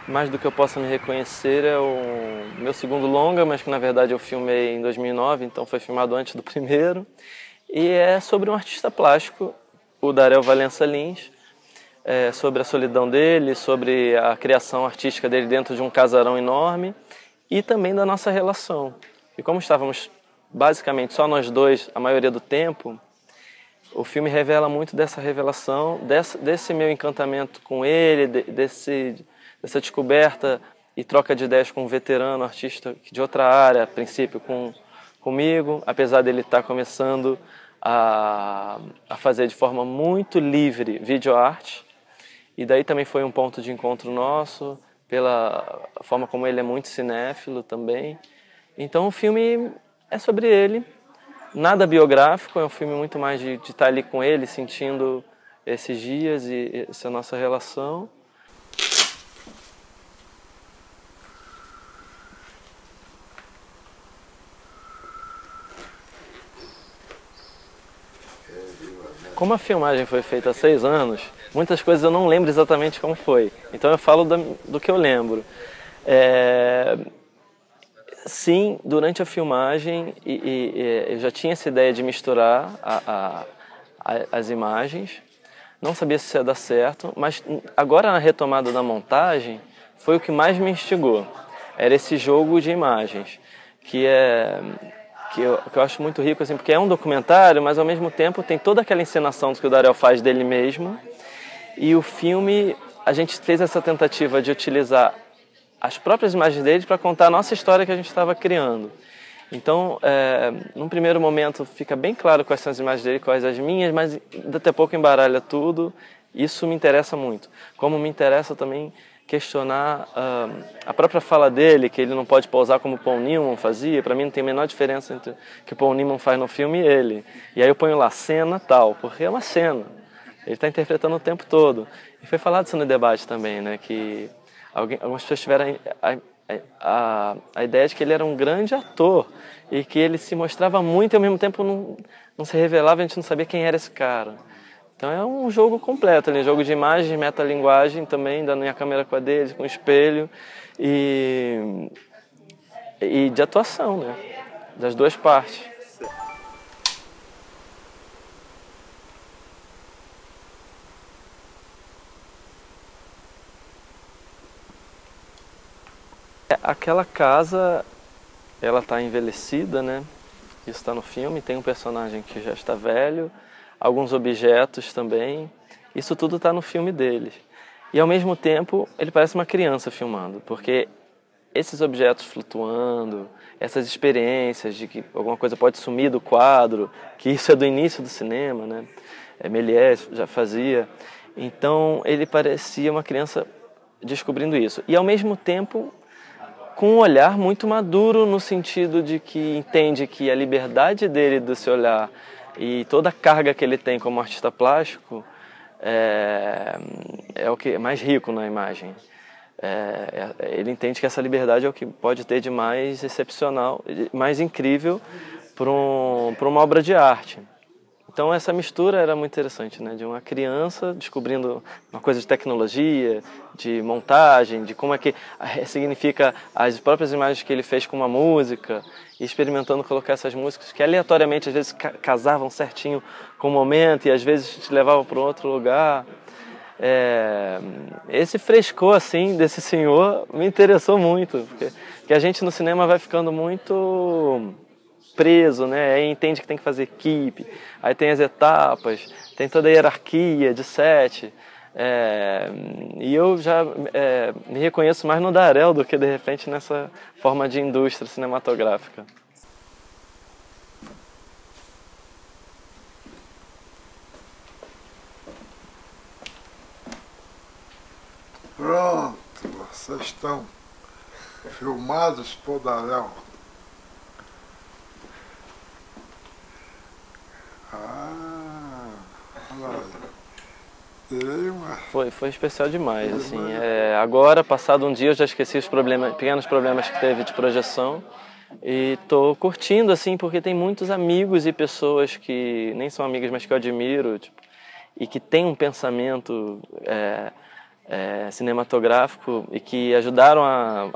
Mais do que eu possa me reconhecer é o meu segundo longa, mas que na verdade eu filmei em 2009, então foi filmado antes do primeiro. E é sobre um artista plástico, o Darel Valença Lins, sobre a solidão dele, sobre a criação artística dele dentro de um casarão enorme e também da nossa relação. E como estávamos basicamente só nós dois a maioria do tempo, o filme revela muito dessa revelação, desse meu encantamento com ele, dessa descoberta e troca de ideias com um veterano artista de outra área, a princípio comigo, apesar dele estar começando a fazer de forma muito livre videoarte. E daí também foi um ponto de encontro nosso, pela forma como ele é muito cinéfilo também. Então o filme é sobre ele, nada biográfico, é um filme muito mais de estar ali com ele, sentindo esses dias e essa nossa relação. Como a filmagem foi feita há 6 anos, muitas coisas eu não lembro exatamente como foi. Então eu falo do que eu lembro. Sim, durante a filmagem eu já tinha essa ideia de misturar as imagens. Não sabia se isso ia dar certo, mas agora na retomada da montagem foi o que mais me instigou. Era esse jogo de imagens, que eu acho muito rico, assim, porque é um documentário, mas ao mesmo tempo tem toda aquela encenação que o Darel faz dele mesmo. E o filme, a gente fez essa tentativa de utilizar as próprias imagens dele para contar a nossa história que a gente estava criando. Então, num primeiro momento fica bem claro quais são as imagens dele, quais as minhas, mas daqui a pouco embaralha tudo. Isso me interessa muito. Como me interessa também questionar a própria fala dele, que ele não pode pousar como o Paul Newman fazia. Para mim não tem a menor diferença entre o que o Paul Newman faz no filme e ele. E aí eu ponho lá, cena tal, porque é uma cena. Ele está interpretando o tempo todo. E foi falado isso no debate também, né? Que algumas pessoas tiveram a ideia de que ele era um grande ator e que ele se mostrava muito e ao mesmo tempo não se revelava, a gente não sabia quem era esse cara. Então é um jogo completo, um jogo de imagem, metalinguagem também, dando a câmera com a dele, com o espelho e de atuação, né? Das duas partes. Aquela casa, ela está envelhecida, né? Isso está no filme, tem um personagem que já está velho, alguns objetos também, isso tudo está no filme deles. E ao mesmo tempo, ele parece uma criança filmando, porque esses objetos flutuando, essas experiências de que alguma coisa pode sumir do quadro, que isso é do início do cinema, né? Méliès já fazia. Então, ele parecia uma criança descobrindo isso. E ao mesmo tempo, com um olhar muito maduro no sentido de que entende que a liberdade dele do seu olhar e toda a carga que ele tem como artista plástico é o que é mais rico na imagem. Ele entende que essa liberdade é o que pode ter de mais excepcional, mais incrível para uma obra de arte. Então essa mistura era muito interessante, né? De uma criança descobrindo uma coisa de tecnologia, de montagem, de como é que significa as próprias imagens que ele fez com uma música, e experimentando colocar essas músicas que aleatoriamente às vezes casavam certinho com o momento e às vezes te levavam para um outro lugar. Esse frescor assim desse senhor me interessou muito, porque a gente no cinema vai ficando muito preso, né? Aí entende que tem que fazer equipe, aí tem as etapas, tem toda a hierarquia de set. E eu já me reconheço mais no Darel do que de repente nessa forma de indústria cinematográfica. Pronto, vocês estão filmados por Darel. Foi especial demais, assim. Agora, passado um dia, eu já esqueci os pequenos problemas que teve de projeção e tô curtindo, assim, porque tem muitos amigos e pessoas que nem são amigas, mas que eu admiro, tipo, e que têm um pensamento cinematográfico e que ajudaram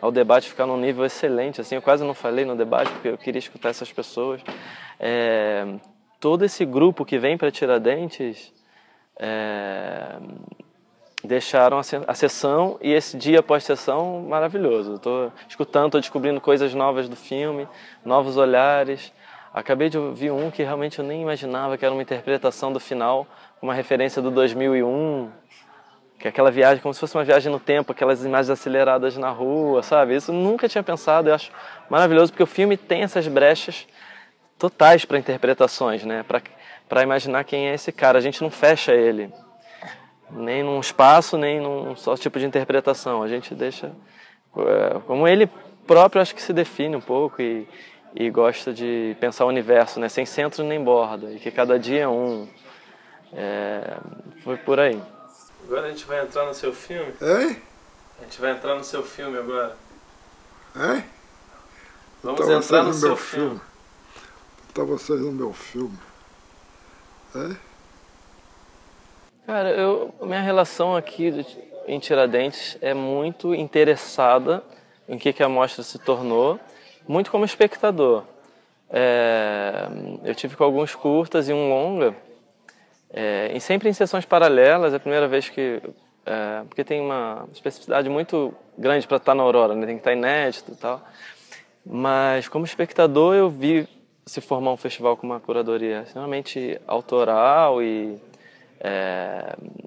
ao debate ficar num nível excelente. Assim, eu quase não falei no debate porque eu queria escutar essas pessoas. Todo esse grupo que vem para Tiradentes deixaram a sessão e esse dia após sessão maravilhoso. Estou escutando, estou descobrindo coisas novas do filme, novos olhares. Acabei de ouvir um que realmente eu nem imaginava, que era uma interpretação do final, uma referência do 2001, que é aquela viagem, como se fosse uma viagem no tempo, aquelas imagens aceleradas na rua, sabe? Isso eu nunca tinha pensado, eu acho maravilhoso, porque o filme tem essas brechas totais para interpretações, né? Para imaginar quem é esse cara. A gente não fecha ele, nem num espaço, nem num só tipo de interpretação. A gente deixa... Como ele próprio, acho que se define um pouco e gosta de pensar o universo, né? Sem centro nem borda, e que cada dia é um. Foi por aí. Agora a gente vai entrar no seu filme? Hein? A gente vai entrar no seu filme agora. Hein? Vamos entrar no seu filme. Botar vocês no meu filme. Hein? Cara, minha relação aqui em Tiradentes é muito interessada em que a mostra se tornou, muito como espectador. Eu tive com alguns curtas e um longa, e sempre em sessões paralelas. É a primeira vez que... porque tem uma especificidade muito grande para estar na Aurora, né? Tem que estar inédito e tal. Mas como espectador eu vi se formar um festival com uma curadoria extremamente autoral e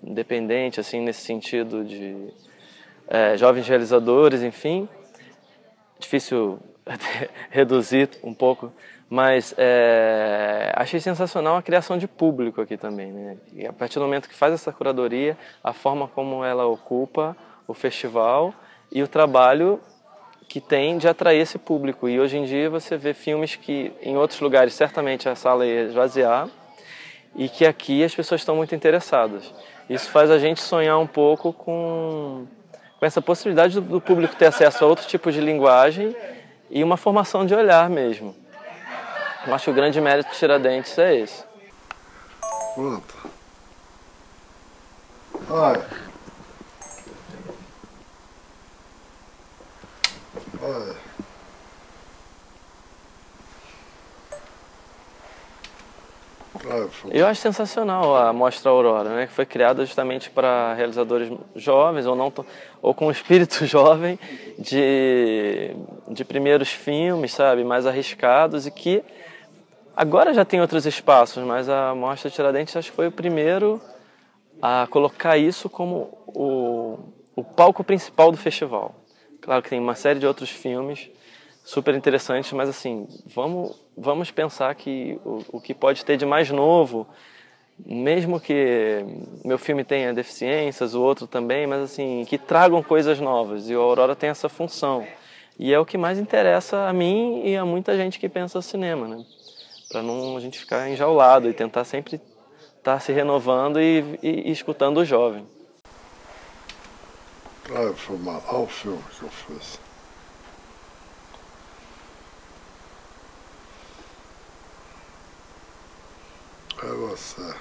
independente, assim, nesse sentido de jovens realizadores, enfim. Difícil reduzir um pouco, mas achei sensacional a criação de público aqui também, né? E a partir do momento que faz essa curadoria, a forma como ela ocupa o festival e o trabalho que tem de atrair esse público. E hoje em dia você vê filmes que em outros lugares certamente a sala ia esvaziar e que aqui as pessoas estão muito interessadas. Isso faz a gente sonhar um pouco com essa possibilidade do público ter acesso a outro tipo de linguagem e uma formação de olhar mesmo. Eu acho que o grande mérito de Tiradentes é esse. Pronto. Olha. Olha. Eu acho sensacional a Mostra Aurora, né, que foi criada justamente para realizadores jovens ou com espírito jovem de primeiros filmes, sabe, mais arriscados, e que agora já tem outros espaços, mas a Mostra Tiradentes acho que foi o primeiro a colocar isso como o palco principal do festival. Claro que tem uma série de outros filmes super interessantes, mas assim, vamos pensar que o que pode ter de mais novo, mesmo que meu filme tenha deficiências, o outro também, mas assim, que tragam coisas novas, e o Aurora tem essa função. E é o que mais interessa a mim e a muita gente que pensa cinema, né? Para não a gente ficar enjaulado e tentar sempre estar se renovando e escutando o jovem. Foi mal o filme que eu fiz. É você.